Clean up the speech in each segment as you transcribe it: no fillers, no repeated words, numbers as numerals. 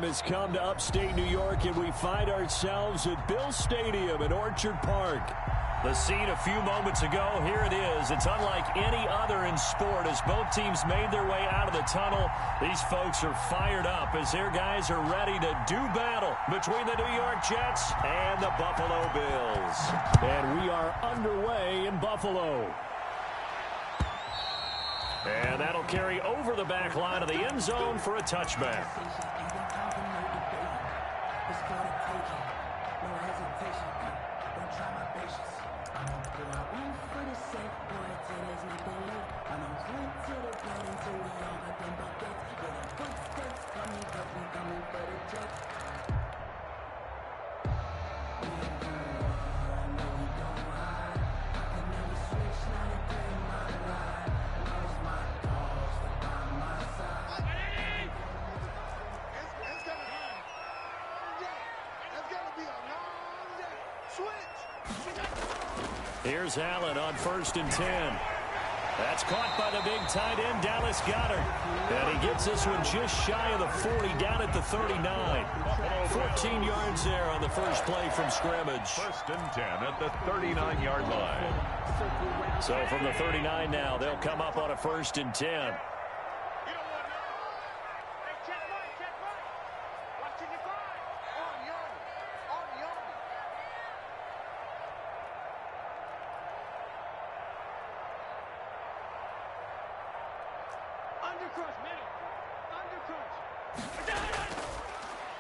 time has come to upstate New York, and we find ourselves at Bill Stadium in Orchard Park. The scene a few moments ago, here it is. It's unlike any other in sport as both teams made their way out of the tunnel. These folks are fired up as their guys are ready to do battle between the New York Jets and the Buffalo Bills. And we are underway in Buffalo. And that'll carry over the back line of the end zone for a touchback. Here's Allen on 1st and 10. That's caught by the big tight end, Dallas Goedert. And he gets this one just shy of the 40, down at the 39. 14 yards there on the first play from scrimmage. 1st and 10 at the 39-yard line. So from the 39 now, they'll come up on a 1st and 10.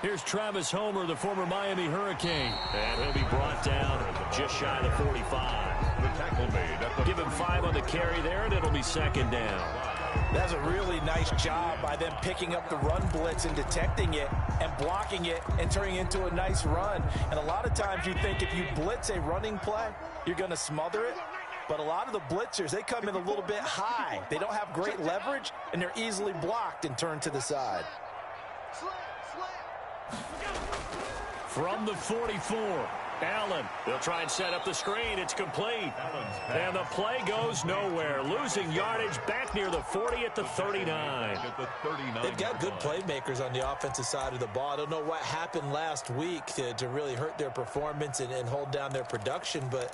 Here's Travis Homer, the former Miami Hurricane. And he'll be brought down just shy of the 45. The tackle made at the Give him 5 on the carry there, and it'll be 2nd down. That's a really nice job by them picking up the run blitz and detecting it and blocking it and turning it into a nice run. And a lot of times you think if you blitz a running play, you're going to smother it. But a lot of the blitzers, they come in a little bit high. They don't have great leverage, and they're easily blocked and turned to the side. From the 44, Allen. They'll try and set up the screen. It's complete. And the play goes nowhere. Losing yardage back near the 40 at the 39. They've got good playmakers on the offensive side of the ball. I don't know what happened last week to really hurt their performance and hold down their production, but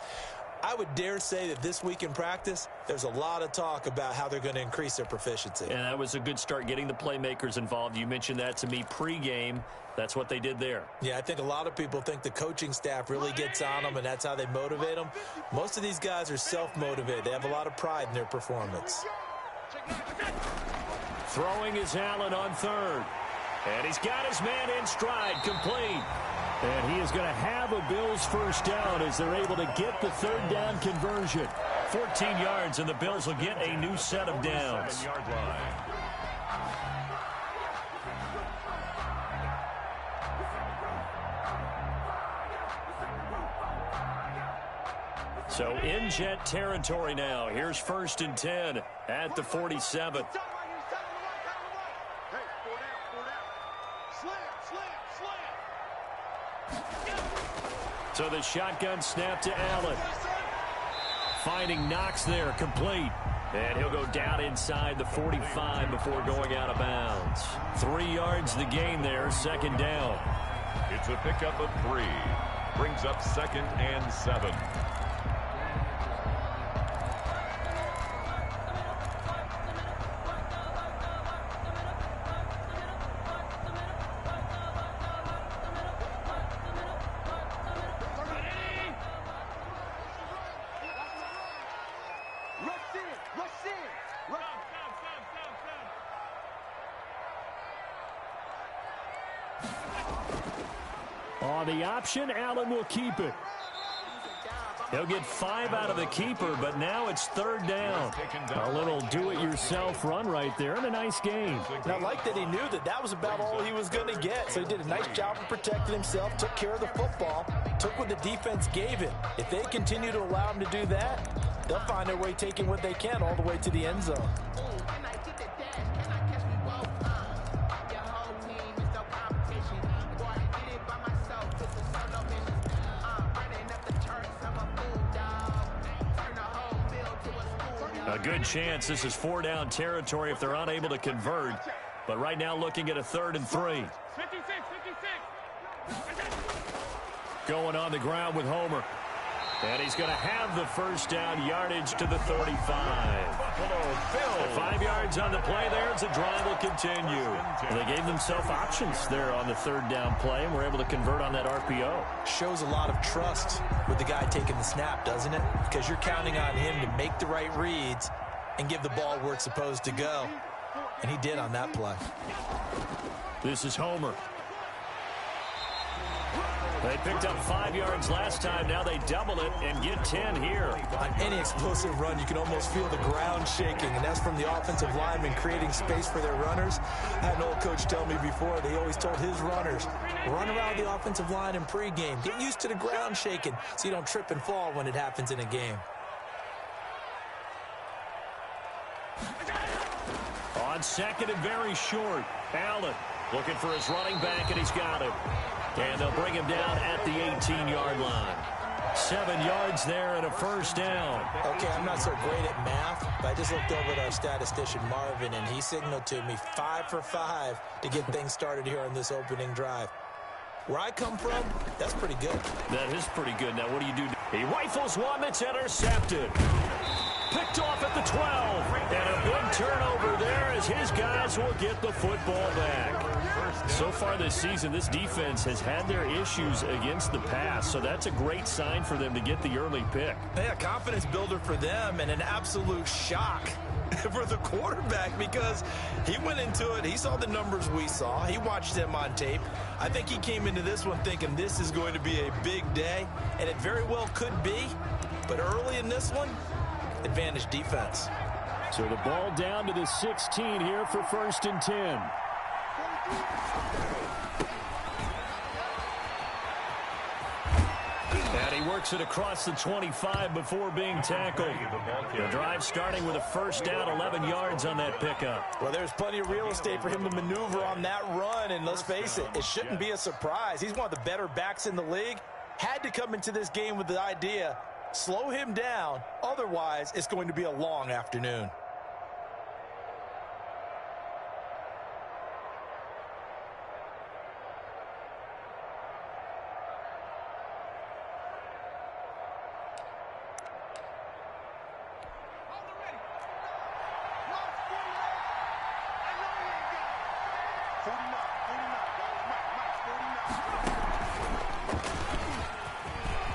I would dare say that this week in practice, there's a lot of talk about how they're going to increase their proficiency. And that was a good start, getting the playmakers involved. You mentioned that to me pregame. That's what they did there. Yeah, I think a lot of people think the coaching staff really gets on them, and that's how they motivate them. Most of these guys are self-motivated. They have a lot of pride in their performance. Throwing is Allen on 3rd. And he's got his man in stride, complete. And he is going to have a Bills first down as they're able to get the 3rd down conversion. 14 yards, and the Bills will get a new set of downs. 7-yard line. So in Jet territory now. Here's 1st and 10 at the 47. So the shotgun snap to Allen. Finding Knox there, complete. And he'll go down inside the 45 before going out of bounds. 3 yards the gain there, 2nd down. It's a pickup of 3. Brings up 2nd and 7. On the option, Allen will keep it. He'll get 5 out of the keeper, but now it's 3rd down. A little do-it-yourself run right there, and a nice game. And I like that he knew that that was about all he was going to get. So he did a nice job of protecting himself, took care of the football, took what the defense gave him. If they continue to allow him to do that, they'll find their way taking what they can all the way to the end zone. A good chance this is 4-down territory if they're unable to convert. But right now looking at a 3rd and 3. Going on the ground with Homer. And he's going to have the first down, yardage to the 35. 5 yards on the play there as the drive will continue. And they gave themselves options there on the third down play and were able to convert on that RPO. Shows a lot of trust with the guy taking the snap, doesn't it? Because you're counting on him to make the right reads and give the ball where it's supposed to go. And he did on that play. This is Homer. They picked up 5 yards last time. Now they double it and get 10 here. On any explosive run, you can almost feel the ground shaking, and that's from the offensive linemen creating space for their runners. I had an old coach tell me before, they always told his runners, run around the offensive line in pregame. Get used to the ground shaking so you don't trip and fall when it happens in a game. On second and very short, Allen looking for his running back, and he's got it. And they'll bring him down at the 18-yard line. 7 yards there and a first down. Okay, I'm not so great at math, but I just looked over at our statistician, Marvin, and he signaled to me 5 for 5 to get things started here on this opening drive. Where I come from, that's pretty good. That is pretty good. Now, what do you do? He rifles one that's intercepted. Picked off at the 12. And a big turnover there as his guys will get the football back. So far this season, this defense has had their issues against the pass, so that's a great sign for them to get the early pick. Yeah, confidence builder for them and an absolute shock for the quarterback because he went into it. He saw the numbers we saw. He watched them on tape. I think he came into this one thinking this is going to be a big day, and it very well could be. But early in this one, advantage defense. So the ball down to the 16 here for 1st and 10. And he works it across the 25 before being tackled. The drive starting with a first down, 11 yards on that pickup. Well, there's plenty of real estate for him to maneuver on that run, and let's face it, it shouldn't be a surprise. He's one of the better backs in the league. Had to come into this game with the idea, slow him down, otherwise it's going to be a long afternoon.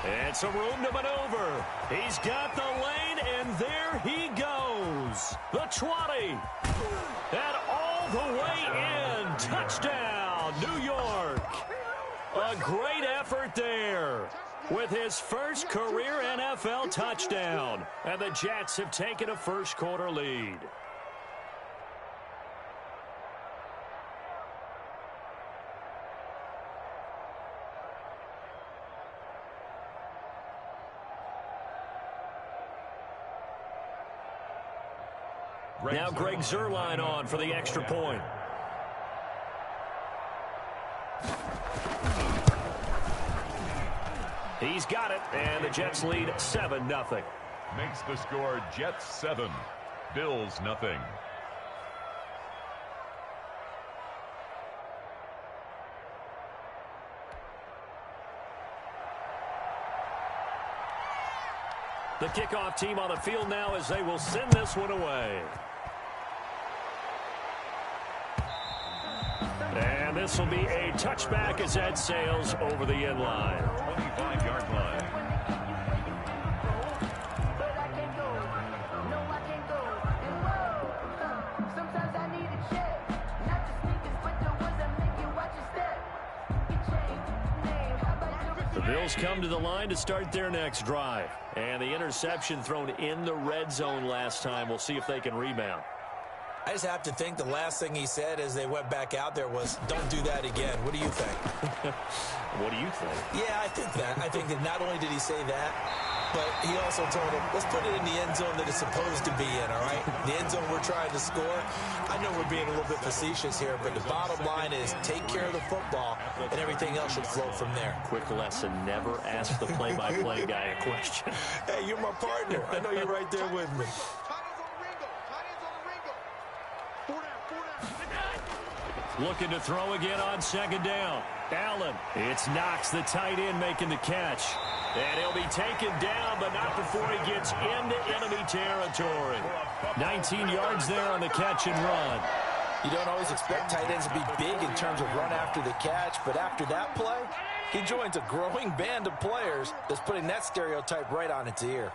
And some room to maneuver. He's got the lane, and there he goes. The 20. And all the way in. Touchdown, New York. A great effort there with his first career NFL touchdown. And the Jets have taken a first-quarter lead. Now Greg Zuerlein on for the extra point. He's got it, and the Jets lead 7-0. Makes the score Jets 7, Bills nothing. The kickoff team on the field now as they will send this one away. And this will be a touchback as that sails over the end line. 25-yard line. The Bills come to the line to start their next drive. And the interception thrown in the red zone last time. We'll see if they can rebound. I just have to think the last thing he said as they went back out there was, don't do that again. What do you think? What do you think? Yeah, I think that. I think that not only did he say that, but he also told him, let's put it in the end zone that it's supposed to be in, all right? The end zone we're trying to score. I know we're being a little bit facetious here, but the bottom line is take care of the football, and everything else should flow from there. Quick lesson, never ask the play-by-play guy a question. Hey, you're my partner. I know you're right there with me. Looking to throw again on second down. Allen. It's Knox, the tight end, making the catch. And he'll be taken down, but not before he gets into enemy territory. 19 yards there on the catch and run. You don't always expect tight ends to be big in terms of run after the catch, but after that play, he joins a growing band of players that's putting that stereotype right on its ear.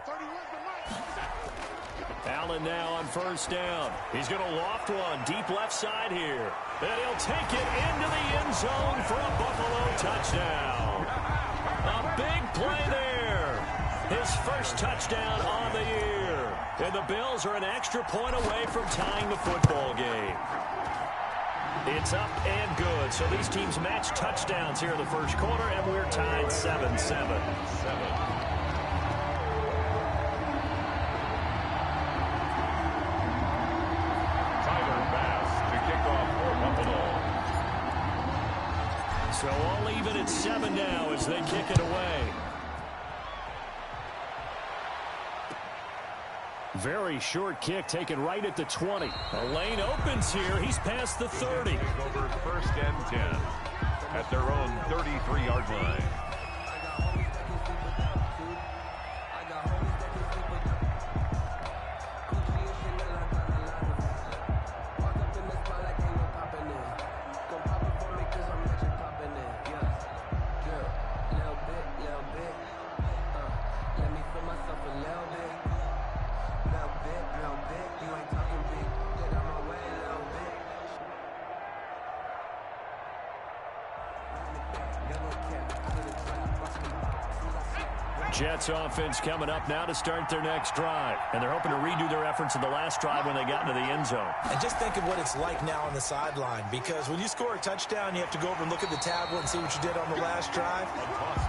Allen now on first down. He's going to loft one deep left side here. And he'll take it into the end zone for a Buffalo touchdown. A big play there. His first touchdown on the year. And the Bills are an extra point away from tying the football game. It's up and good. So these teams match touchdowns here in the first quarter, and we're tied 7-7. So all even at 7 now as they kick it away. Very short kick taken right at the 20. A lane opens here. He's past the 30. Over first and 10 at their own 33-yard line. Jets offense coming up now to start their next drive. And they're hoping to redo their efforts in the last drive when they got into the end zone. And just think of what it's like now on the sideline, because when you score a touchdown, you have to go over and look at the tablet and see what you did on the last drive.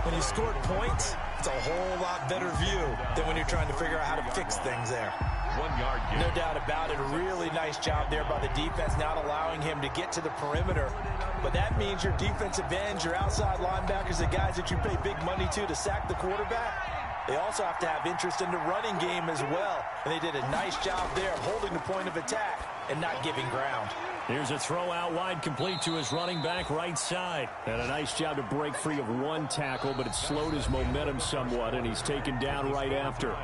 When you scored points, it's a whole lot better view than when you're trying to figure out how to fix things there. 1 yard gain. No doubt about it. A really nice job there by the defense, not allowing him to get to the perimeter. But that means your defensive ends, your outside linebackers, the guys that you pay big money to sack the quarterback, they also have to have interest in the running game as well. And they did a nice job there of holding the point of attack and not giving ground. Here's a throw out wide complete to his running back right side. And a nice job to break free of one tackle, but it slowed his momentum somewhat, and he's taken down right after.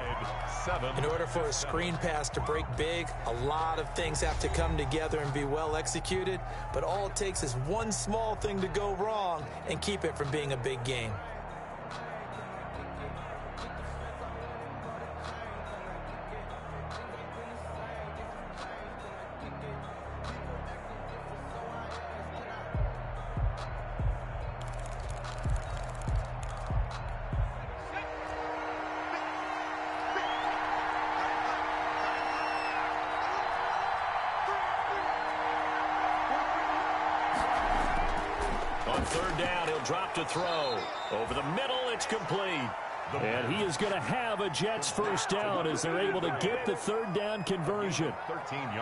In order for a screen pass to break big, a lot of things have to come together and be well executed, but all it takes is one small thing to go wrong and keep it from being a big game. Third down, he'll drop to throw. Over the middle, it's complete. And he is going to have a Jets first down as they're able to get the third down conversion.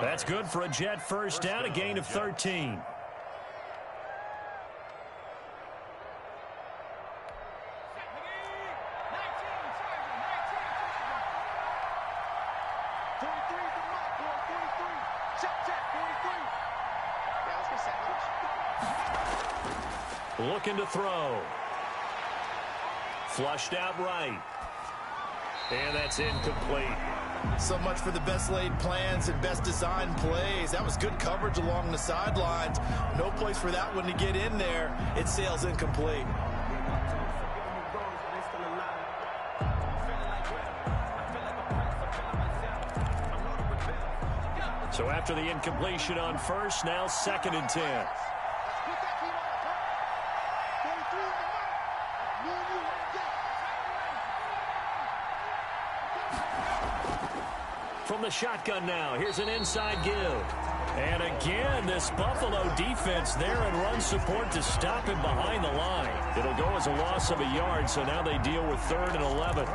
That's good for a Jet first down, a gain of 13. Looking to throw. Flushed out right. And that's incomplete. So much for the best laid plans and best designed plays. That was good coverage along the sidelines. No place for that one to get in there. It sails incomplete. So after the incompletion on first, now 2nd and 10. From the shotgun now, here's an inside give. And again, this Buffalo defense there and run support to stop him behind the line. It'll go as a loss of a yard, so now they deal with 3rd and 11.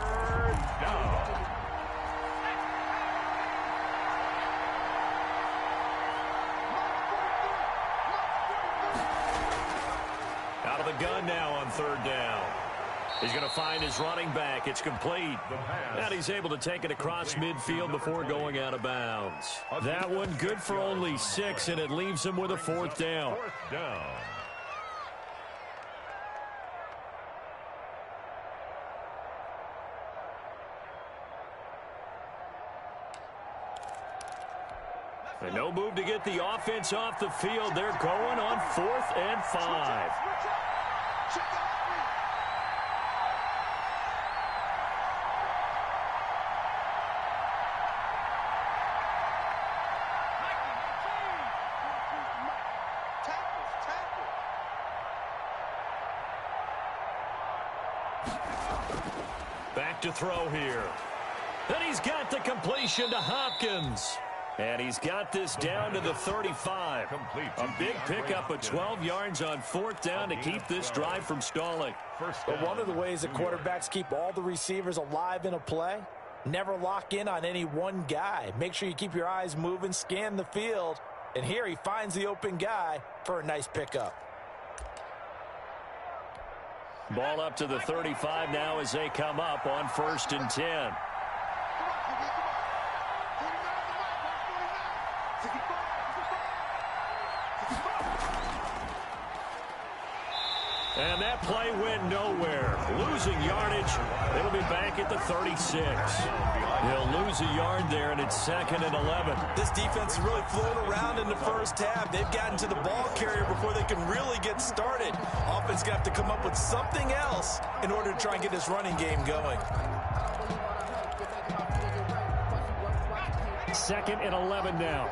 Out of the gun now on 3rd down. He's going to find his running back. It's complete. And he's able to take it across midfield before going out of bounds. That one good for only 6, and it leaves him with a 4th down. Fourth down. And no move to get the offense off the field. They're going on 4th and 5. Back to throw here. And he's got the completion to Hopkins. And he's got this down to the 35. A big pickup of 12 yards on 4th down to keep this drive from stalling. But one of the ways that quarterbacks keep all the receivers alive in a play, never lock in on any one guy. Make sure you keep your eyes moving, scan the field. And here he finds the open guy for a nice pickup. Ball up to the 35 now as they come up on 1st and 10. And that play went nowhere. Losing yardage. It'll be back at the 36. He'll lose a yard there, and it's 2nd and 11. This defense is really floating around in the first half. They've gotten to the ball carrier before they can really get started. Offense going to have to come up with something else in order to try and get this running game going. 2nd and 11 now.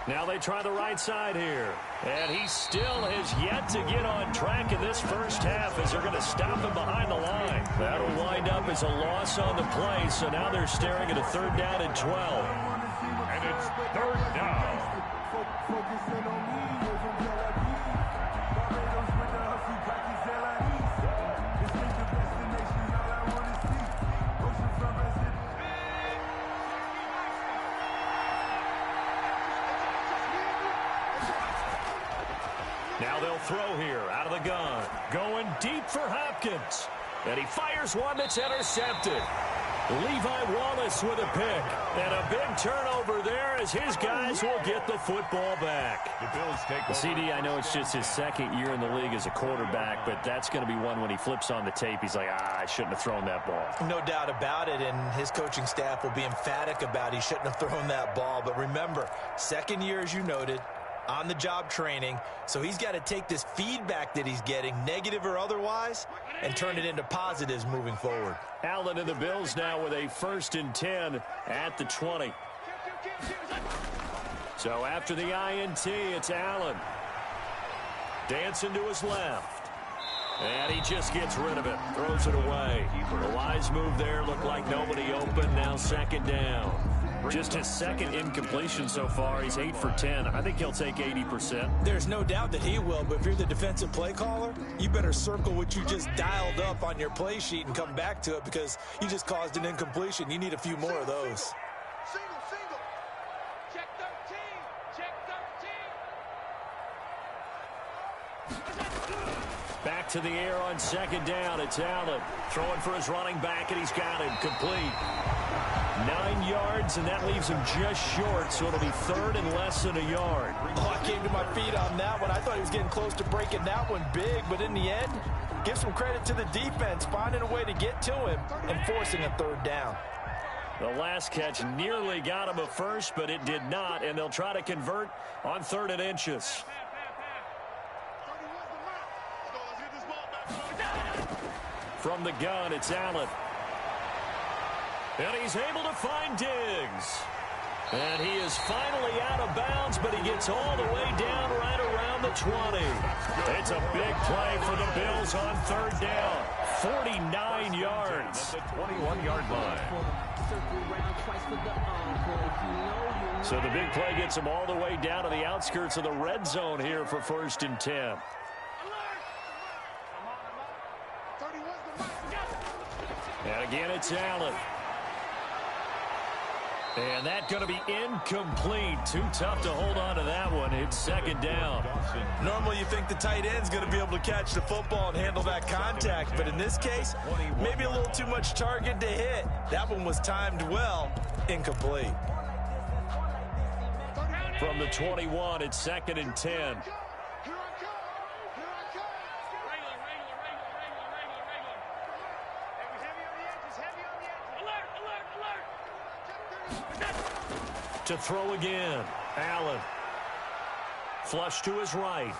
Now they try the right side here. And he still has yet to get on track in this first half as they're going to stop him behind the line. That'll wind up as a loss on the play, so now they're staring at a 3rd down and 12. And it's 3rd down. Now they'll throw here out of the gun. Going deep for Hopkins. And he fires one that's intercepted. Levi Wallace with a pick. And a big turnover there as his guys will get the football back. The Bills take over. CD, I know it's just his 2nd year in the league as a quarterback, but that's going to be one when he flips on the tape. He's like, I shouldn't have thrown that ball. No doubt about it, and his coaching staff will be emphatic about he shouldn't have thrown that ball. But remember, 2nd year, as you noted, on-the-job training, so he's got to take this feedback that he's getting, negative or otherwise, and turn it into positives moving forward. Allen and the Bills now with a 1st and 10 at the 20. So after the INT, it's Allen. Dancing to his left. And he just gets rid of it, throws it away. The wise move there, looked like nobody open, now 2nd down. Just his 2nd incompletion so far. He's 8 for 10. I think he'll take 80%. There's no doubt that he will, but if you're the defensive play caller, you better circle what you just dialed up on your play sheet and come back to it because you just caused an incompletion. You need a few more of those. Single. Check 13. Check 13. Back to the air on 2nd down. It's Allen throwing for his running back, and he's got him complete. 9 yards, and that leaves him just short, so it'll be 3rd and less than a yard. Oh, I came to my feet on that one. I thought he was getting close to breaking that one big, but in the end, give some credit to the defense, finding a way to get to him and forcing a 3rd down. The last catch nearly got him a first, but it did not, and they'll try to convert on 3rd and inches. From the gun, it's Allen. And he's able to find Diggs. And he is finally out of bounds, but he gets all the way down right around the 20. It's a big play for the Bills on 3rd down. 49 yards. The 21-yard line. So the big play gets him all the way down to the outskirts of the red zone here for 1st and 10. And again, it's Allen. And that's going to be incomplete. Too tough to hold on to that one. It's second down. Normally you think the tight end's going to be able to catch the football and handle that contact, but in this case, maybe a little too much target to hit. That one was timed well. Incomplete. From the 21, it's second and 10. To throw again. Allen. Flush to his right.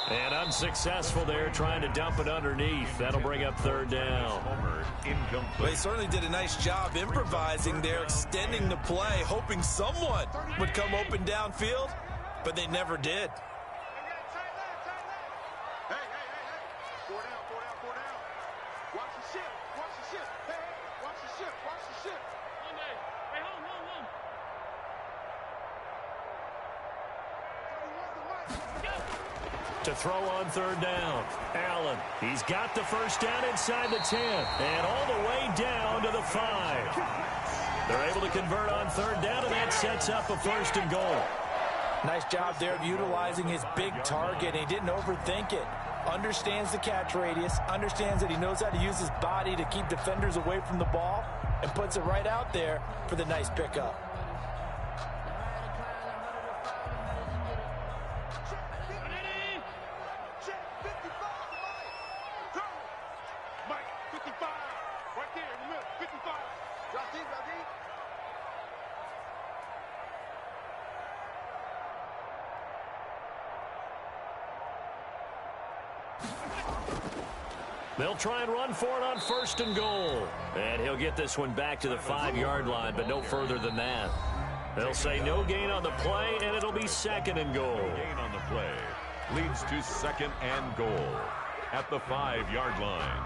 And unsuccessful there, trying to dump it underneath. That'll bring up third down. They certainly did a nice job improvising there, extending the play, hoping someone would come open downfield, but they never did. To throw on third down. Allen. He's got the first down inside the 10. And all the way down to the 5. They're able to convert on third down, and that sets up a first and goal. Nice job there of utilizing his big target. He didn't overthink it. Understands the catch radius. Understands that he knows how to use his body to keep defenders away from the ball. And puts it right out there for the nice pickup. They'll try and run for it on first and goal. And he'll get this one back to the 5-yard line, but no further than that. They'll say no gain on the play, and it'll be second and goal. No gain on the play leads to second and goal at the 5-yard line.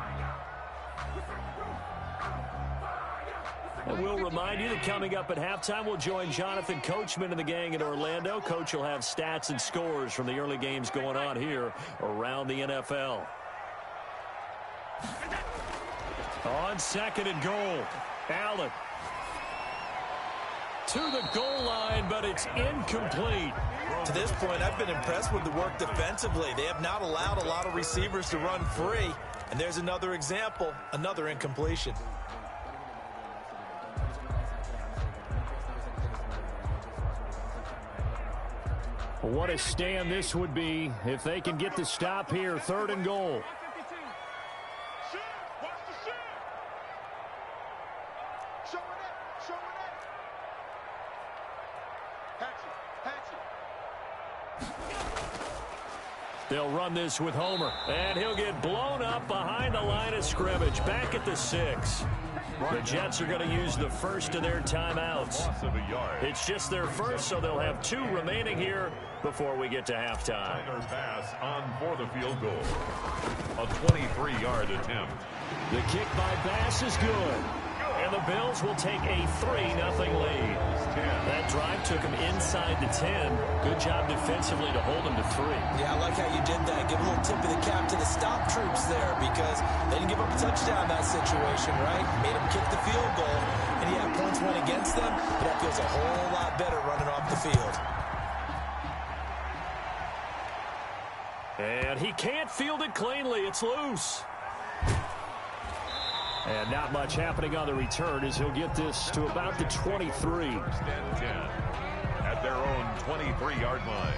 And we'll remind you that coming up at halftime, we'll join Jonathan Coachman and the gang in Orlando. Coach will have stats and scores from the early games going on here around the NFL. On second and goal, Allen. To the goal line, but it's incomplete. To this point, I've been impressed with the work defensively. They have not allowed a lot of receivers to run free. And there's another example, another incompletion. What a stand this would be if they can get the stop here. Third and goal. They'll run this with Homer, and he'll get blown up behind the line of scrimmage, back at the 6. The Jets are going to use the first of their timeouts. It's just their first, so they'll have 2 remaining here before we get to halftime. Pass on for the field goal. A 23-yard attempt. The kick by Bass is good. And the Bills will take a 3-0 lead. That drive took them inside the 10. Good job defensively to hold them to 3. Yeah, I like how you did that. Give a little tip of the cap to the stop troops there because they didn't give up a touchdown in that situation, right? Made them kick the field goal, and yeah, points went against them, but that feels a whole lot better running off the field. And he can't field it cleanly. It's loose. And not much happening on the return as he'll get this to about the 23. First and 10 at their own 23-yard line.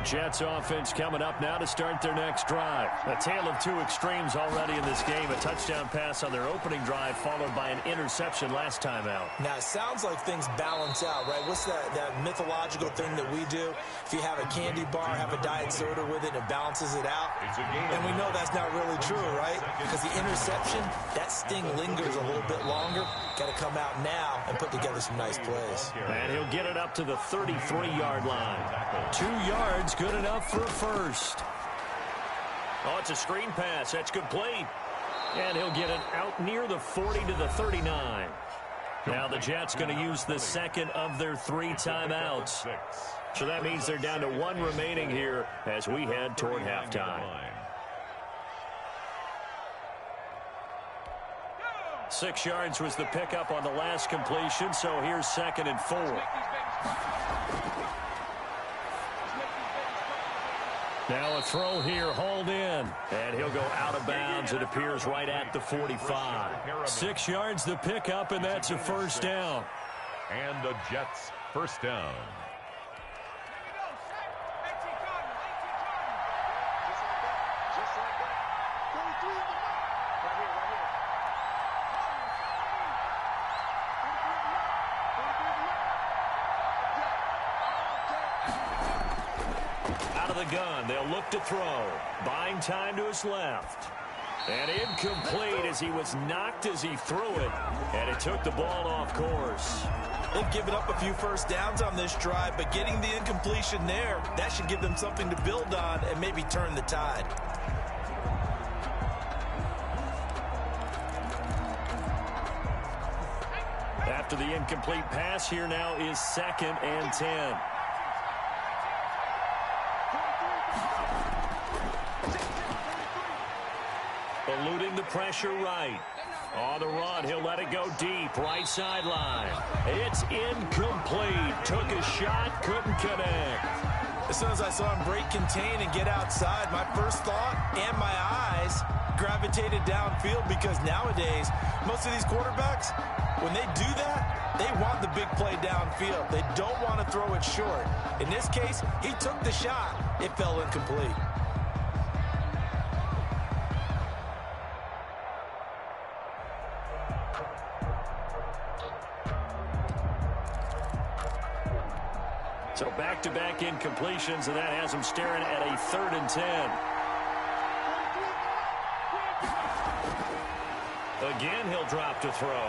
Jets offense coming up now to start their next drive. A tale of 2 extremes already in this game. A touchdown pass on their opening drive followed by an interception last time out. Now, it sounds like things balance out, right? What's that mythological thing that we do? If you have a candy bar, have a diet soda with it, it balances it out. And we know that's not really true, right? Because the interception, that sting lingers a little bit longer. Got to come out now and put together some nice plays. And he'll get it up to the 33-yard line. 2 yards, good enough for a first. Oh, it's a screen pass. That's complete. And he'll get it out near the 40 to the 39. Now the Jets going to use the second of their 3 timeouts. So that means they're down to 1 remaining here as we head toward halftime. 6 yards was the pickup on the last completion, so here's 2nd and 4. Now a throw here, hauled in, and he'll go out of bounds. It appears right at the 45. 6 yards the pickup, and that's a first down. And the Jets first down. Gun. They'll look to throw. Buying time to his left. And incomplete as he was knocked as he threw it. And it took the ball off course. They've given up a few first downs on this drive, but getting the incompletion there, that should give them something to build on and maybe turn the tide. After the incomplete pass, here now is 2nd and 10. Eluding the pressure right. On the run, he'll let it go deep. Right sideline. It's incomplete. Took a shot, couldn't connect. As soon as I saw him break contain and get outside, my first thought and my eyes gravitated downfield, because nowadays, most of these quarterbacks, when they do that, they want the big play downfield. They don't want to throw it short. In this case, he took the shot. It fell incomplete. So back-to-back incompletions, and that has him staring at a 3rd and 10. Again, he'll drop to throw.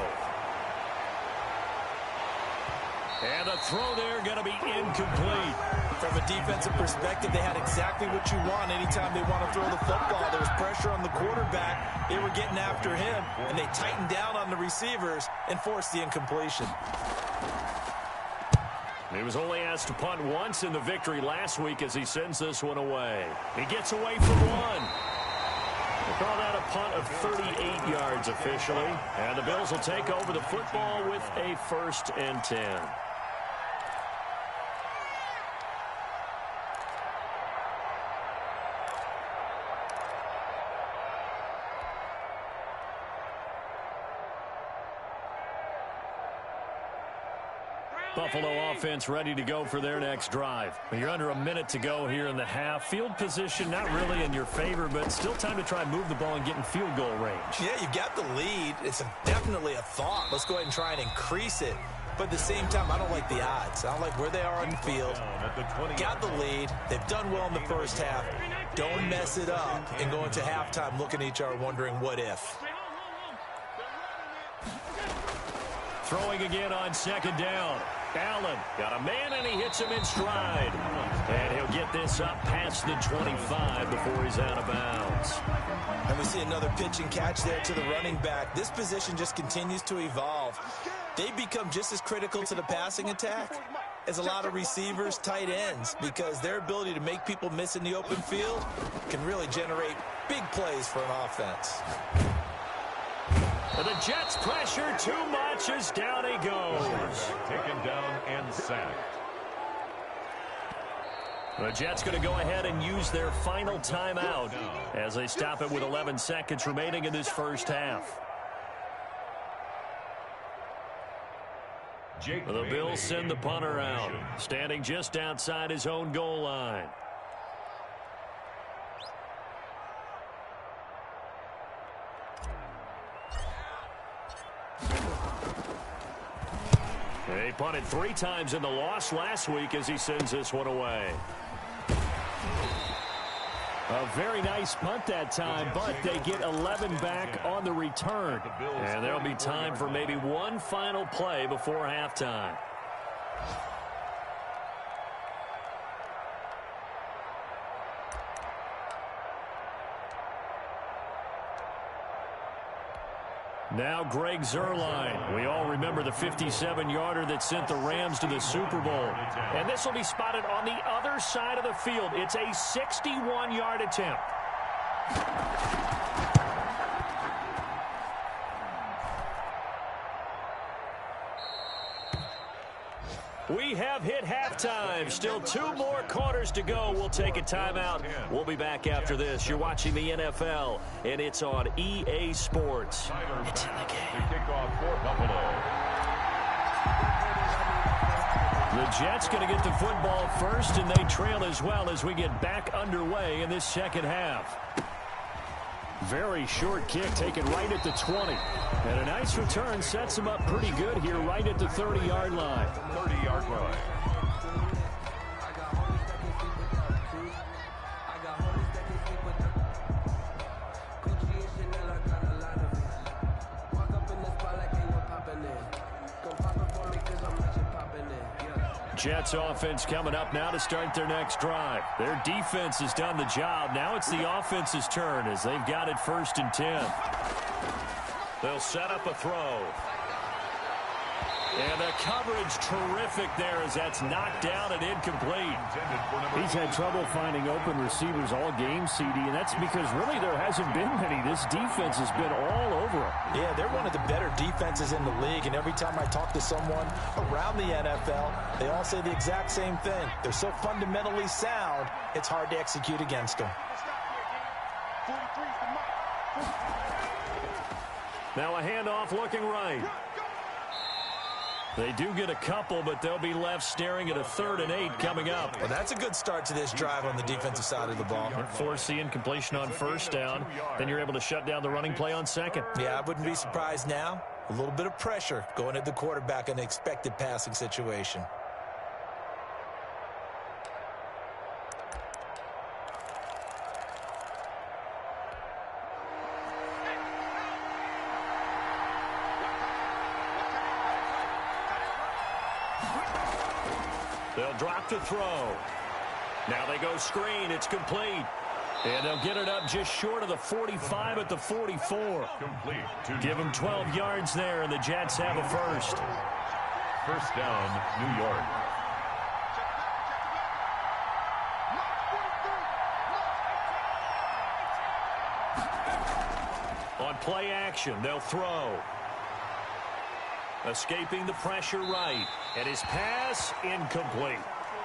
And the throw there going to be incomplete. From a defensive perspective, they had exactly what you want anytime they want to throw the football. There was pressure on the quarterback. They were getting after him, and they tightened down on the receivers and forced the incompletion. He was only asked to punt once in the victory last week as he sends this one away. He gets away from one. They call that a punt of 38 yards officially. And the Bills will take over the football with a 1st and 10. Buffalo offense ready to go for their next drive. You're under a minute to go here in the half. Field position not really in your favor, but still time to try and move the ball and get in field goal range. Yeah, you've got the lead. It's definitely a thought. Let's go ahead and try and increase it. But at the same time, I don't like the odds. I don't like where they are on the field. Got the lead. They've done well in the first half. Don't mess it up and go into halftime looking at each other wondering what if. Throwing again on 2nd down. Allen got a man, and he hits him in stride. And he'll get this up past the 25 before he's out of bounds. And we see another pitch and catch there to the running back. This position just continues to evolve. They become just as critical to the passing attack as a lot of receivers, tight ends, because their ability to make people miss in the open field can really generate big plays for an offense. The Jets pressure too much as down he goes. Taken down and sacked. The Jets going to go ahead and use their final timeout as they stop it with 11 seconds remaining in this first half. The Bills send the punter out, standing just outside his own goal line. He punted 3 times in the loss last week as he sends this one away. A very nice punt that time, but they get 11 back on the return. And there'll be time for maybe one final play before halftime. Now Greg Zuerlein. We all remember the 57-yarder that sent the Rams to the Super Bowl. And this will be spotted on the other side of the field. It's a 61-yard attempt. We have hit halftime. Still 2 more quarters to go. We'll take a timeout. We'll be back after this. You're watching the NFL, and it's on EA Sports. It's in the game. To kick off for Buffalo. The Jets going to get the football first, and they trail as well as we get back underway in this second half. Very short kick taken right at the 20. And a nice return sets him up pretty good here right at the 30-yard line. 30-yard line. Jets offense coming up now to start their next drive. Their defense has done the job. Now it's the offense's turn as they've got it 1st and 10. They'll set up a throw. And the coverage terrific there as that's knocked down and incomplete. He's had trouble finding open receivers all game, CD, and that's because really there hasn't been many. This defense has been all over him. Yeah, they're one of the better defenses in the league, and every time I talk to someone around the NFL, they all say the exact same thing. They're so fundamentally sound, it's hard to execute against them. Now a handoff looking right. They do get a couple, but they'll be left staring at a 3rd and 8 coming up. Well, that's a good start to this drive on the defensive side of the ball. Force the incompletion on 1st down. Then you're able to shut down the running play on 2nd. Yeah, I wouldn't be surprised now. A little bit of pressure going at the quarterback in an expected passing situation. They'll drop to throw. Now they go screen. It's complete. And they'll get it up just short of the 45 at the 44. Complete. Give them 12 yards there, and the Jets have a 1st. 1st down, New York. On play action, they'll throw. Escaping the pressure right. And his pass incomplete.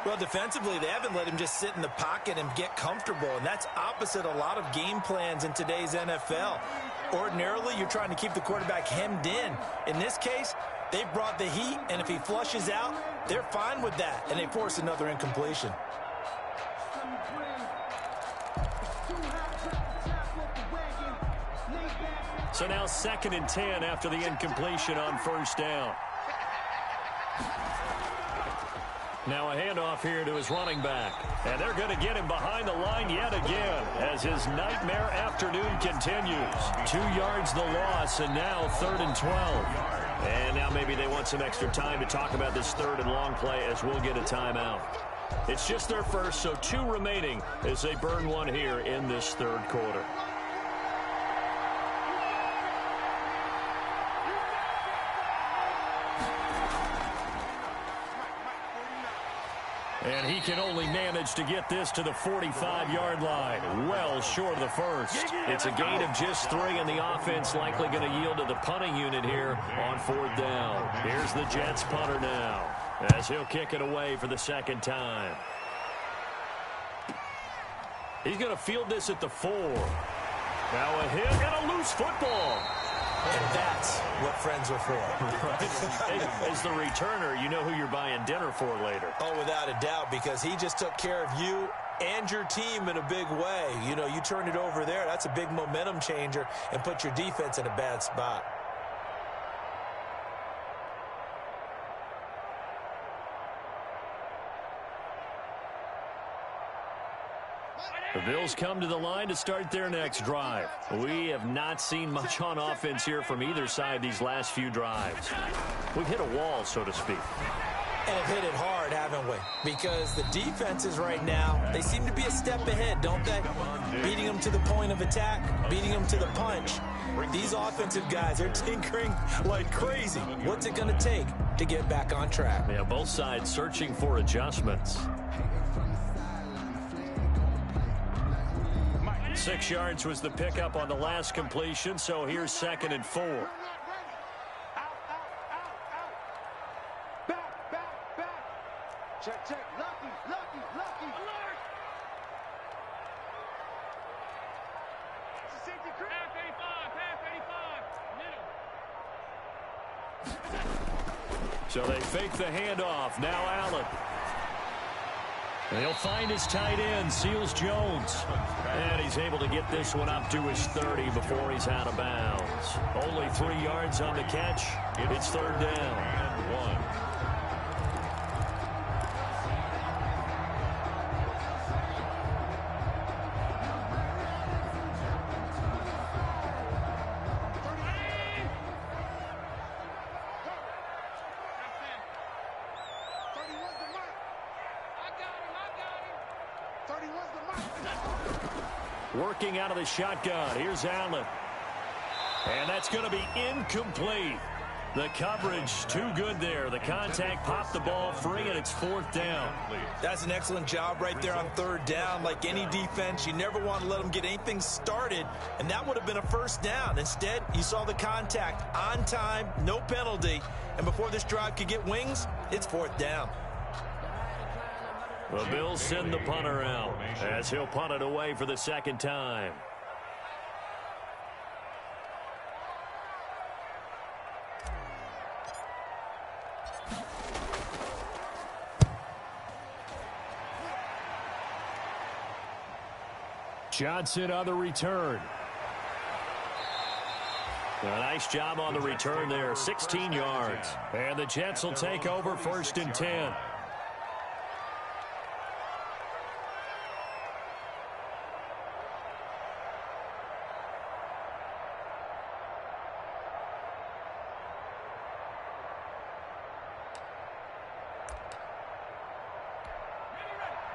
Well, defensively, they haven't let him just sit in the pocket and get comfortable, and that's opposite a lot of game plans in today's NFL. Ordinarily, you're trying to keep the quarterback hemmed in. In this case, they brought the heat, and if he flushes out, they're fine with that, and they force another incompletion. So now 2nd and 10 after the incompletion on 1st down. Now a handoff here to his running back. And they're going to get him behind the line yet again as his nightmare afternoon continues. 2 yards the loss, and now 3rd and 12. And now maybe they want some extra time to talk about this 3rd and long play as we'll get a timeout. It's just their first, so 2 remaining as they burn one here in this 3rd quarter. And he can only manage to get this to the 45-yard line. Well short of the 1st. It's a gain of just 3, and the offense likely going to yield to the punting unit here on 4th down. Here's the Jets punter now as he'll kick it away for the 2nd time. He's going to field this at the 4. Now a hit and a loose football. And that's what friends are for. Right. As the returner, you know who you're buying dinner for later. Oh, without a doubt, because he just took care of you and your team in a big way. You know, you turn it over there, that's a big momentum changer and put your defense in a bad spot. The Bills come to the line to start their next drive. We have not seen much on offense here from either side these last few drives. We've hit a wall, so to speak. And have hit it hard, haven't we? Because the defenses right now, they seem to be a step ahead, don't they? Beating them to the point of attack, beating them to the punch. These offensive guys are tinkering like crazy. What's it going to take to get back on track? Yeah, both sides searching for adjustments. 6 yards was the pickup on the last completion, so here's 2nd and 4. Check, check. Lucky, lucky, lucky. Alert! It's a safety crew. Half 85, So they fake the handoff. Now Allen. They'll find his tight end, Seals Jones. And he's able to get this one up to his 30 before he's out of bounds. Only 3 yards on the catch. It's 3rd down. And 1. Working out of the shotgun. Here's Allen. And that's going to be incomplete. The coverage too good there. The contact popped the ball free, and it's 4th down. That's an excellent job right there on 3rd down. Like any defense, you never want to let them get anything started, and that would have been a 1st down. Instead, you saw the contact on time, no penalty, and before this drive could get wings, it's 4th down. The Bills send the punter out as he'll punt it away for the 2nd time. Johnson on the return. A nice job on the return there, 16 yards. And the Jets will take over 1st and 10.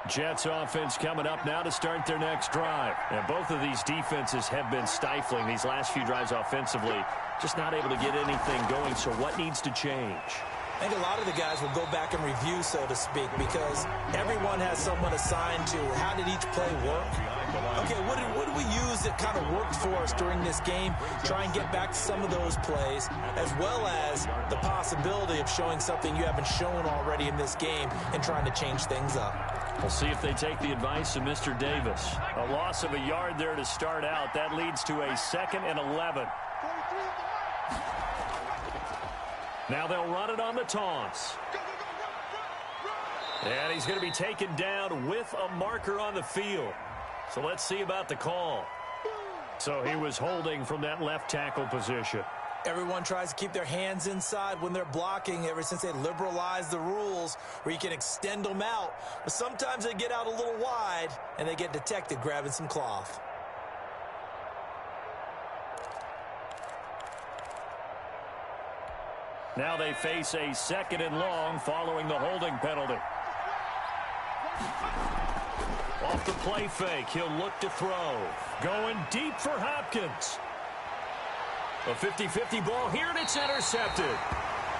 Jets offense coming up now to start their next drive. And both of these defenses have been stifling these last few drives offensively. Just not able to get anything going, so what needs to change? I think a lot of the guys will go back and review, so to speak, because everyone has someone assigned to how did each play work. Okay, what did we use that kind of worked for us during this game? Try and get back to some of those plays, as well as the possibility of showing something you haven't shown already in this game and trying to change things up. We'll see if they take the advice of Mr. Davis. A loss of a yard there to start out. That leads to a 2nd and 11. Now they'll run it on the toss. And he's going to be taken down with a marker on the field. So let's see about the call. So he was holding from that left tackle position. Everyone tries to keep their hands inside when they're blocking ever since they liberalized the rules where you can extend them out. But sometimes they get out a little wide and they get detected grabbing some cloth. Now they face a 2nd and long following the holding penalty. Off the play fake, he'll look to throw. Going deep for Hopkins. A 50-50 ball here, and it's intercepted.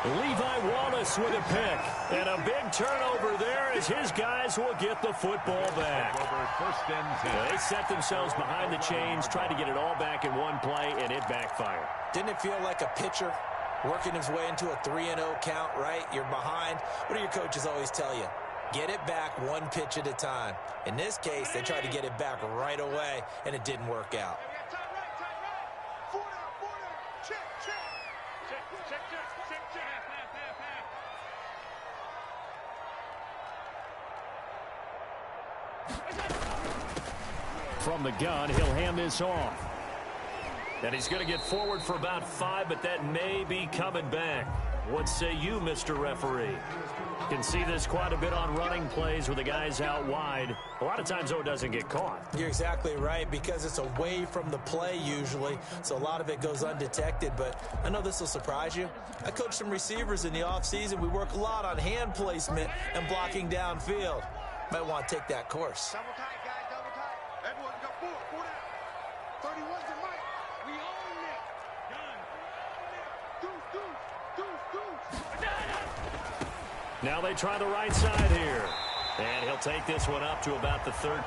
Levi Wallace with a pick. And a big turnover there as his guys will get the football back. They set themselves behind the chains, tried to get it all back in one play, and it backfired. Didn't it feel like a pitcher working his way into a 3-0 count, right? You're behind. What do your coaches always tell you? Get it back one pitch at a time. In this case, they tried to get it back right away, and it didn't work out. From the gun, he'll hand this off. And he's going to get forward for about 5, but that may be coming back. What say you, Mr. Referee? You can see this quite a bit on running plays where the guy's out wide. A lot of times, though, it doesn't get caught. You're exactly right, because it's away from the play usually, so a lot of it goes undetected. But I know this will surprise you. I coach some receivers in the offseason. We work a lot on hand placement and blocking downfield. Might want to take that course. Double tight, guys, double tight. Everyone's got 4 down. 31's a mic. We own it. Done. Deuce, deuce, deuce, deuce. Now they try the right side here. And he'll take this one up to about the 13.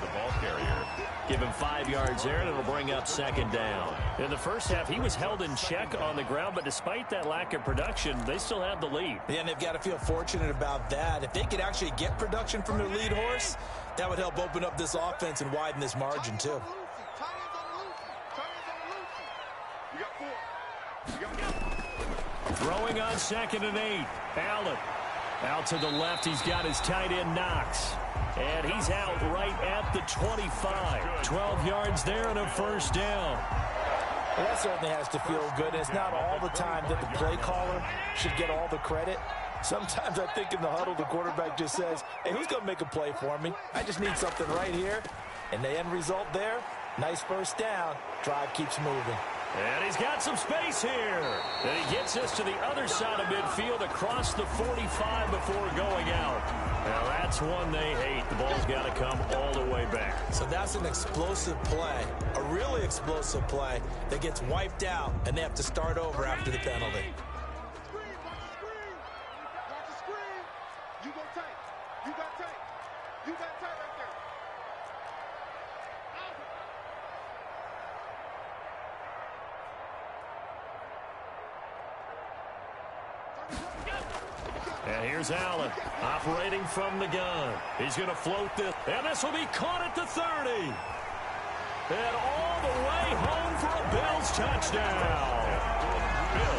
The ball carrier. Give him 5 yards there, and it'll bring up 2nd down. In the first half, he was held in check on the ground, but despite that lack of production, they still have the lead. Yeah, and they've got to feel fortunate about that. If they could actually get production from their lead horse, that would help open up this offense and widen this margin, too. Throwing on 2nd and 8. Allen. Out to the left, he's got his tight end, Knox. And he's out right at the 25. 12 yards there and a 1st down. Well, that certainly has to feel good. It's not all the time that the play caller should get all the credit. Sometimes I think in the huddle, the quarterback just says, hey, who's going to make a play for me? I just need something right here. And the end result there, nice 1st down. Drive keeps moving. And he's got some space here. And he gets us to the other side of midfield across the 45 before going out. Now that's one they hate. The ball's got to come all the way back. So that's an explosive play, a really explosive play that gets wiped out, and they have to start over after the penalty. Watch the screen. You go tight. You got tight. You got tight right there. And here's Allen operating from the gun. He's going to float this. And this will be caught at the 30. And all the way home for a Bills touchdown.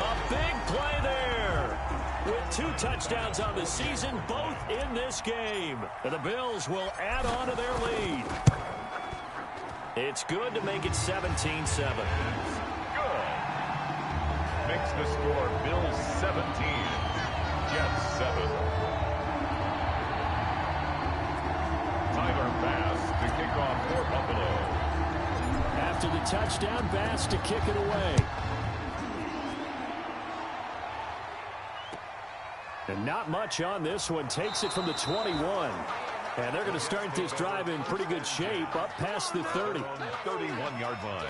A big play there. With 2 touchdowns on the season, both in this game. And the Bills will add on to their lead. It's good to make it 17-7. Good. Makes the score Bills 17. Jets 7. Tyler Bass to kick off for Buffalo. After the touchdown, Bass to kick it away. And not much on this one. Takes it from the 21. And they're going to start this drive in pretty good shape up past the 30. 31-yard line.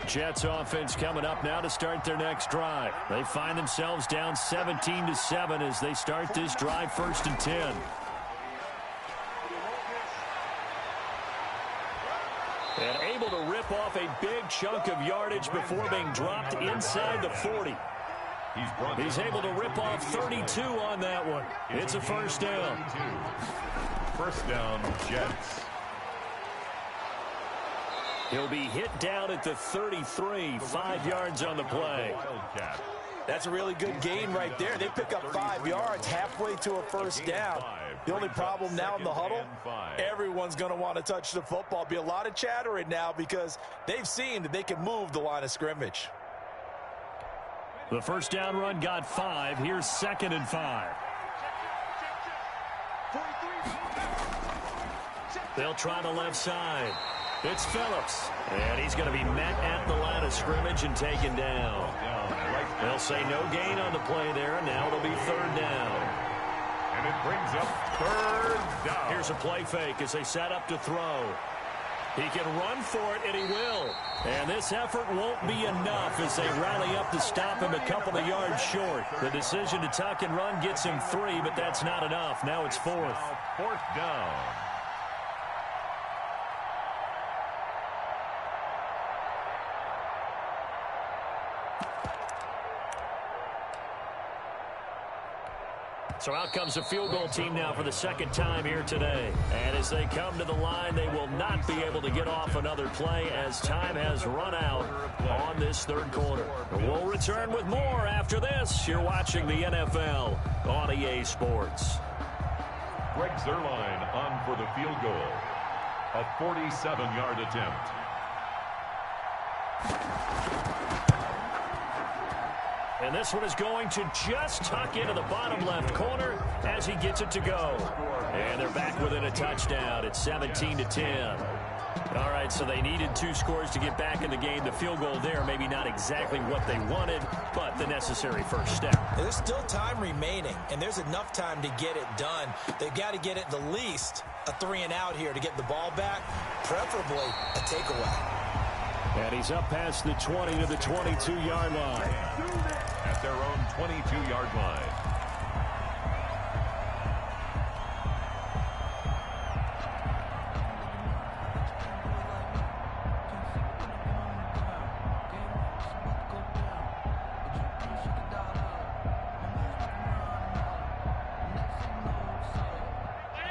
Jets offense coming up now to start their next drive. They find themselves down 17-7 as they start this drive 1st and 10. And able to rip off a big chunk of yardage before being dropped inside the 40. He's able to rip off 32 on that one. It's a 1st down. 1st down, Jets. He'll be hit down at the 33, 5 yards on the play. That's a really good gain right there. They pick up 5 yards halfway to a 1st down. The only problem now in the huddle, everyone's going to want to touch the football. Be a lot of chattering now because they've seen that they can move the line of scrimmage. The 1st down run got 5. Here's 2nd and 5. They'll try the left side. It's Phillips, and he's going to be met at the line of scrimmage and taken down. They'll say no gain on the play there, and now it'll be 3rd down. And it brings up 3rd down. Here's a play fake as they set up to throw. He can run for it, and he will. And this effort won't be enough as they rally up to stop him a couple of yards short. The decision to tuck and run gets him 3, but that's not enough. Now it's 4th. 4th down. So out comes the field goal team now for the second time here today. And as they come to the line, they will not be able to get off another play as time has run out on this third quarter. We'll return with more after this. You're watching the NFL on EA Sports. Greg Zuerlein on for the field goal. A 47-yard attempt. And this one is going to just tuck into the bottom left corner as he gets it to go. And they're back within a touchdown. It's 17-10. All right, so they needed 2 scores to get back in the game. The field goal there, maybe not exactly what they wanted, but the necessary first step. There's still time remaining, and there's enough time to get it done. They've got to get it the least a 3-and-out here to get the ball back, preferably a takeaway. And he's up past the 20 to the 22-yard line. At their own 22-yard line.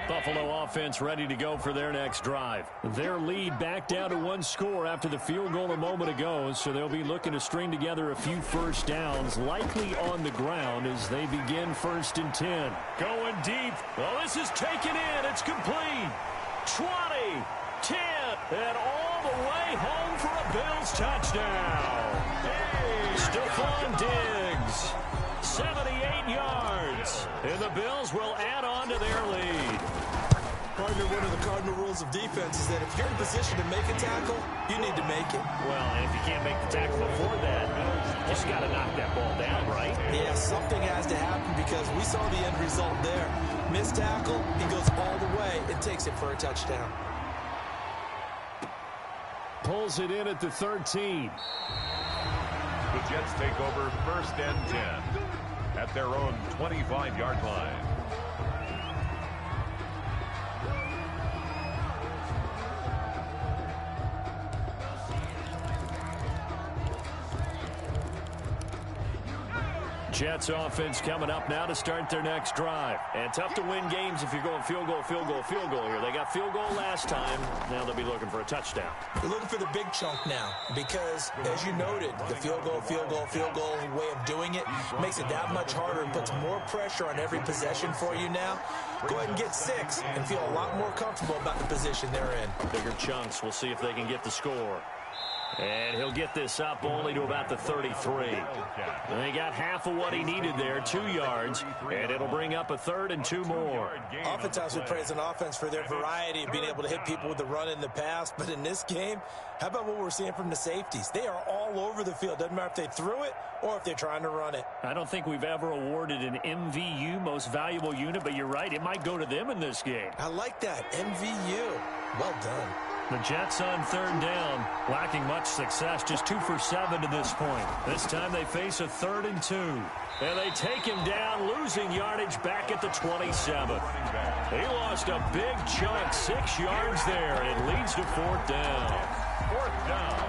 Buffalo offense ready to go for their next drive. Their lead back down to 1 score after the field goal a moment ago, so they'll be looking to string together a few first downs, likely on the ground as they begin 1st and 10. Going deep. Well, this is taken in. It's complete. 20, 10, and all the way home for a Bills touchdown. Hey, Stephon Diggs, 78 yards, and the Bills will add on to their lead. Partner, one of the cardinal rules of defense is that if you're in position to make a tackle, you need to make it. Well, and if you can't make the tackle before that, you just got to knock that ball down, right? Yeah, something has to happen because we saw the end result there. Missed tackle, he goes all the way and takes it for a touchdown. Pulls it in at the 13. The Jets take over 1st and 10 at their own 25-yard line. Jets offense coming up now to start their next drive. And tough to win games if you're going field goal, field goal, field goal here. They got field goal last time. Now they'll be looking for a touchdown. They're looking for the big chunk now because, as you noted, the field goal way of doing it makes it that much harder and puts more pressure on every possession for you now. Go ahead and get 6 and feel a lot more comfortable about the position they're in. Bigger chunks. We'll see if they can get the score. And he'll get this up only to about the 33. And they got half of what he needed there, 2 yards, and it'll bring up a 3rd and 2 more. Oftentimes we praise an offense for their variety of being able to hit people with the run in the pass, but in this game, how about what we're seeing from the safeties? They are all over the field. Doesn't matter if they threw it or if they're trying to run it. I don't think we've ever awarded an MVU, most valuable unit, but you're right, it might go to them in this game. I like that, MVU. Well done. The Jets on 3rd down, lacking much success, just 2 for 7 to this point. This time they face a 3rd and 2. And they take him down, losing yardage back at the 27. He lost a big chunk, 6 yards there, and it leads to 4th down. 4th down.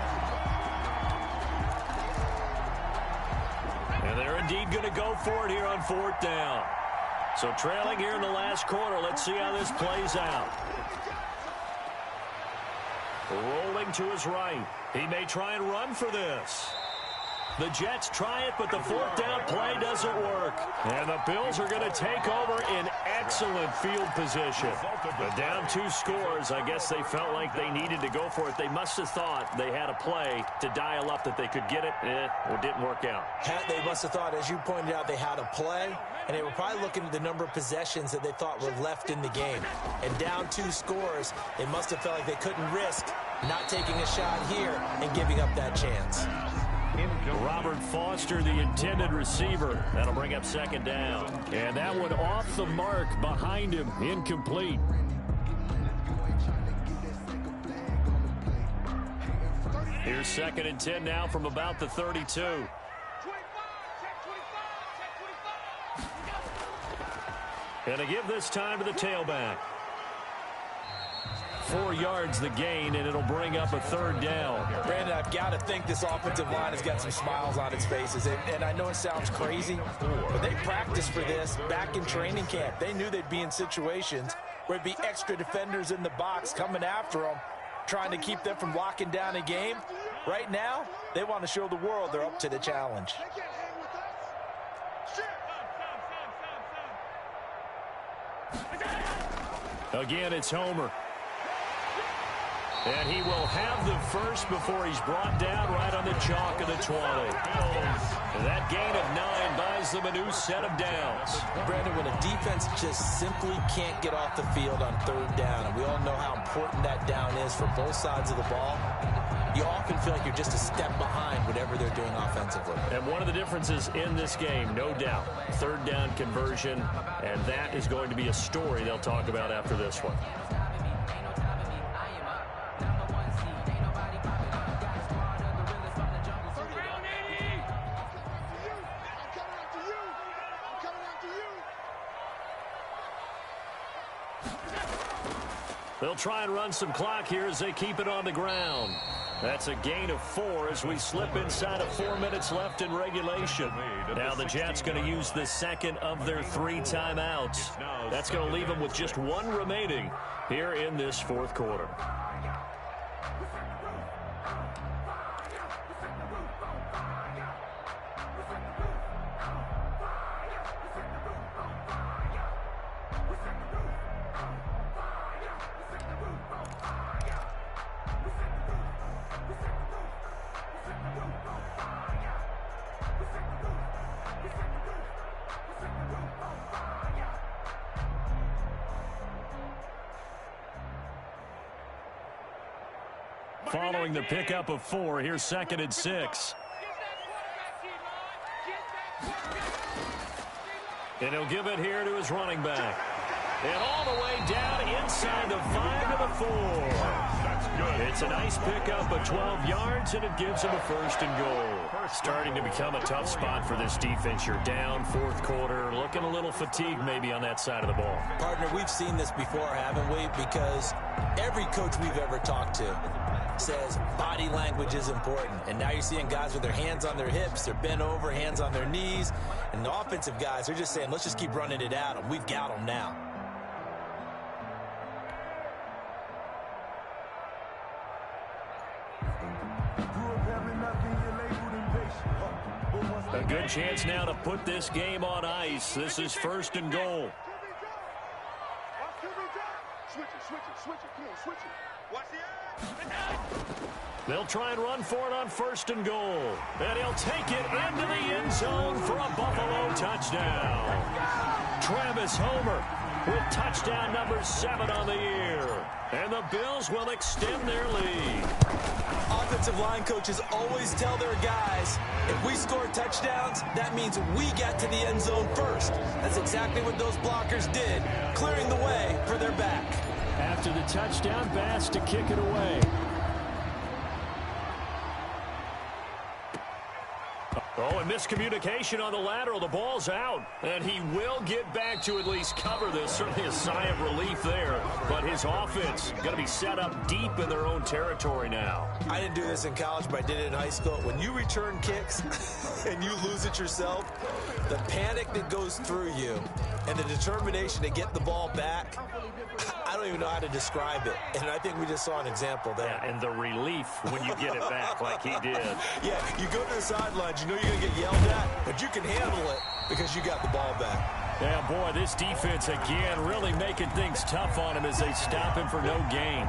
And they're indeed going to go for it here on 4th down. So trailing here in the last quarter, let's see how this plays out. Rolling to his right. He may try and run for this. The Jets try it, but the 4th down play doesn't work. And the Bills are going to take over in excellent field position. But down 2 scores, I guess they felt like they needed to go for it. They must have thought they had a play to dial up that they could get it. It didn't work out. They must have thought, as you pointed out, they had a play. And they were probably looking at the number of possessions that they thought were left in the game. And down 2 scores, they must have felt like they couldn't risk not taking a shot here and giving up that chance. Robert Foster, the intended receiver. That'll bring up 2nd down. And that one off the mark behind him, incomplete. Here's 2nd and 10 now from about the 32. And to give this time to the tailback. 4 yards the gain, and it'll bring up a third down. Brandon, I've got to think this offensive line has got some smiles on its faces. And I know it sounds crazy, but they practiced for this back in training camp. They knew they'd be in situations where it'd be extra defenders in the box coming after them, trying to keep them from locking down a game. Right now, they want to show the world they're up to the challenge. Again, it's Homer. And he will have the first before he's brought down right on the chalk of the 20. And that gain of 9 buys them a new set of downs. Brandon, when a defense just simply can't get off the field on third down, and we all know how important that down is for both sides of the ball, you often feel like you're just a step behind whatever they're doing offensively. And one of the differences in this game, no doubt, third down conversion, and that is going to be a story they'll talk about after this one. They'll try and run some clock here as they keep it on the ground. That's a gain of 4 as we slip inside of 4 minutes left in regulation. Now the Jets going to use the second of their 3 timeouts. That's going to leave them with just 1 remaining here in this fourth quarter. Following the pickup of 4, here's 2nd and 6. And he'll give it here to his running back. And all the way down inside the 5 to the 4. That's good. It's a nice pickup of 12 yards, and it gives him a 1st and goal. Starting to become a tough spot for this defense. You're down, fourth quarter, looking a little fatigued maybe on that side of the ball. Partner, we've seen this before, haven't we? Because every coach we've ever talked to says body language is important. And now you're seeing guys with their hands on their hips, they're bent over, hands on their knees. And the offensive guys are just saying, let's just keep running it at them. We've got them now. A good chance now to put this game on ice. This is 1st and goal. They'll try and run for it on 1st and goal. And he'll take it into the end zone for a Buffalo touchdown. Travis Homer with touchdown number 7 on the year. And the Bills will extend their lead. Offensive line coaches always tell their guys, if we score touchdowns, that means we get to the end zone first. That's exactly what those blockers did, clearing the way for their back. After the touchdown, Bass to kick it away. Oh, and miscommunication on the lateral. The ball's out, and he will get back to at least cover this. Certainly a sigh of relief there, but his offense going to be set up deep in their own territory now. I didn't do this in college, but I did it in high school. When you return kicks and you lose it yourself, the panic that goes through you and the determination to get the ball back, I don't even know how to describe it. And I think we just saw an example there. Yeah, and the relief when you get it back like he did. Yeah, you go to the sidelines, you know you're going to get yelled at, but you can handle it because you got the ball back. Yeah, boy, this defense again really making things tough on him as they stop him for no gain.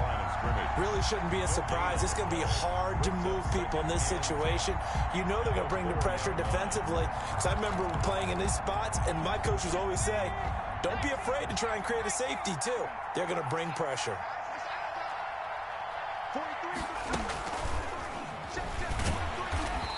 Really shouldn't be a surprise. It's going to be hard to move people in this situation. You know they're going to bring the pressure defensively. So I remember playing in these spots, and my coach would always say, don't be afraid to try and create a safety, too. They're going to bring pressure.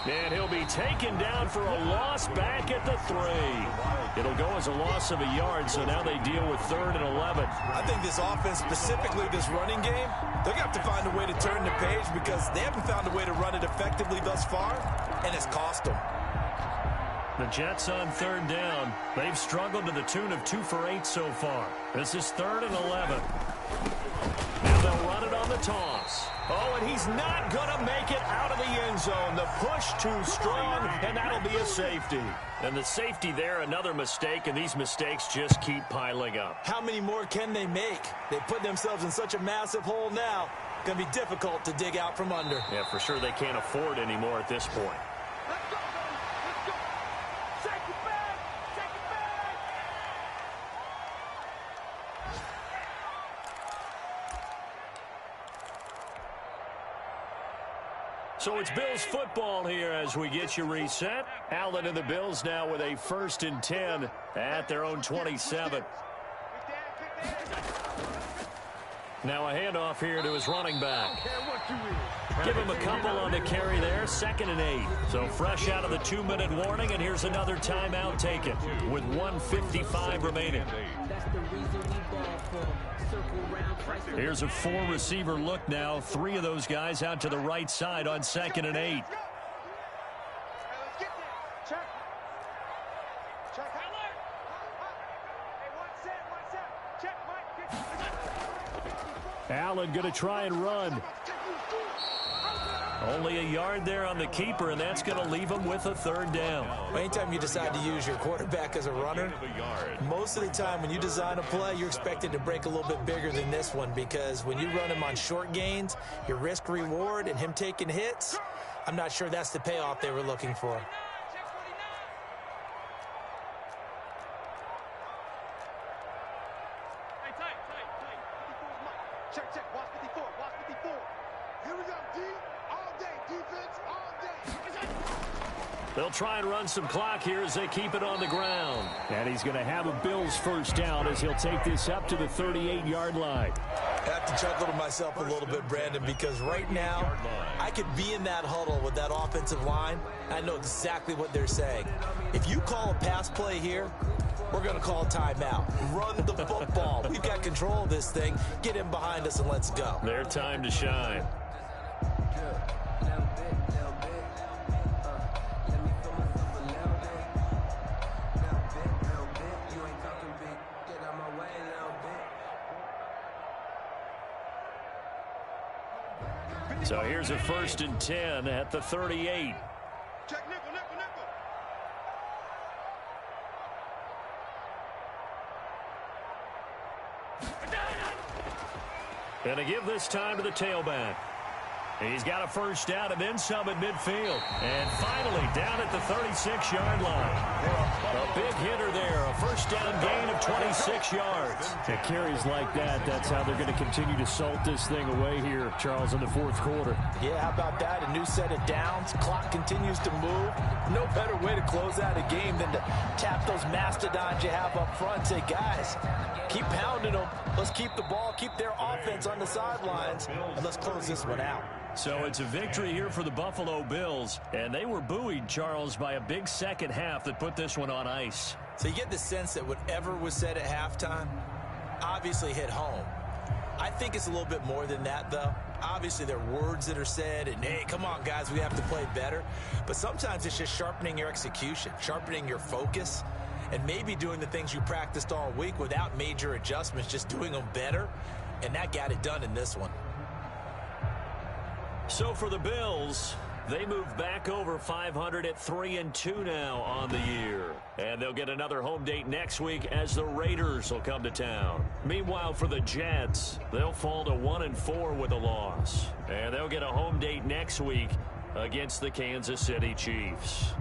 And he'll be taken down for a loss back at the 3. It'll go as a loss of a yard, so now they deal with 3rd and 11. I think this offense, specifically this running game, they're going to have to find a way to turn the page because they haven't found a way to run it effectively thus far, and it's cost them. The Jets on 3rd down. They've struggled to the tune of 2 for 8 so far. This is 3rd and 11. Now they'll run it on the toss. Oh, and he's not going to make it out of the end zone. The push too strong, and that'll be a safety. And the safety there, another mistake, and these mistakes just keep piling up. How many more can they make? They put themselves in such a massive hole now. Going to be difficult to dig out from under. Yeah, for sure they can't afford any more at this point. Let's go, baby. Let's go. Shake it back. Shake it back. So it's Bills football here as we get you reset. Allen and the Bills now with a 1st and 10 at their own 27. Now a handoff here to his running back. Give him a couple on the carry there. 2nd and 8. So fresh out of the 2-minute warning, and here's another timeout taken with 1:55 remaining. Here's a 4-receiver look now. 3 of those guys out to the right side on 2nd and 8. Allen going to try and run. Only a yard there on the keeper, and that's going to leave him with a 3rd down. Anytime you decide to use your quarterback as a runner, most of the time when you design a play, you're expected to break a little bit bigger than this one, because when you run him on short gains, your risk-reward and him taking hits, I'm not sure that's the payoff they were looking for. Check. Watch 54. Watch 54. Here we go, D. All day. Defense all day. They'll try and run some clock here as they keep it on the ground. And he's going to have a Bills 1st down as he'll take this up to the 38-yard line. I have to chuckle to myself a little bit, Brandon, because right now I could be in that huddle with that offensive line. I know exactly what they're saying. If you call a pass play here, we're going to call timeout. Run the football. We've got control of this thing. Get him behind us and let's go. Their time to shine. So here's a 1st and 10 at the 38. Check nickel. And to give this time to the tailback. He's got a 1st down and then some at midfield. And finally down at the 36-yard line. A big hitter there. A 1st down gain of 26 yards. It carries like that. That's how they're going to continue to salt this thing away here, Charles, in the 4th quarter. Yeah, how about that? A new set of downs. Clock continues to move. No better way to close out a game than to tap those mastodons you have up front and say, guys, keep pounding them. Let's keep the ball, keep their offense on the sidelines, and let's close this one out. So it's a victory here for the Buffalo Bills, and they were buoyed, Charles, by a big second half that put this one on ice. So you get the sense that whatever was said at halftime obviously hit home. I think it's a little bit more than that, though. Obviously, there are words that are said, and, hey, come on, guys, we have to play better. But sometimes it's just sharpening your execution, sharpening your focus, and maybe doing the things you practiced all week without major adjustments, just doing them better, and that got it done in this one. So for the Bills, they move back over 500 at 3-2 now on the year. And they'll get another home date next week as the Raiders will come to town. Meanwhile, for the Jets, they'll fall to 1-4 with a loss. And they'll get a home date next week against the Kansas City Chiefs.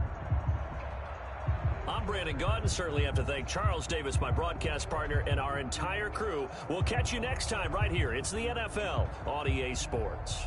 I'm Brandon Gaudin. Certainly have to thank Charles Davis, my broadcast partner, and our entire crew. We'll catch you next time right here. It's the NFL on EA Sports.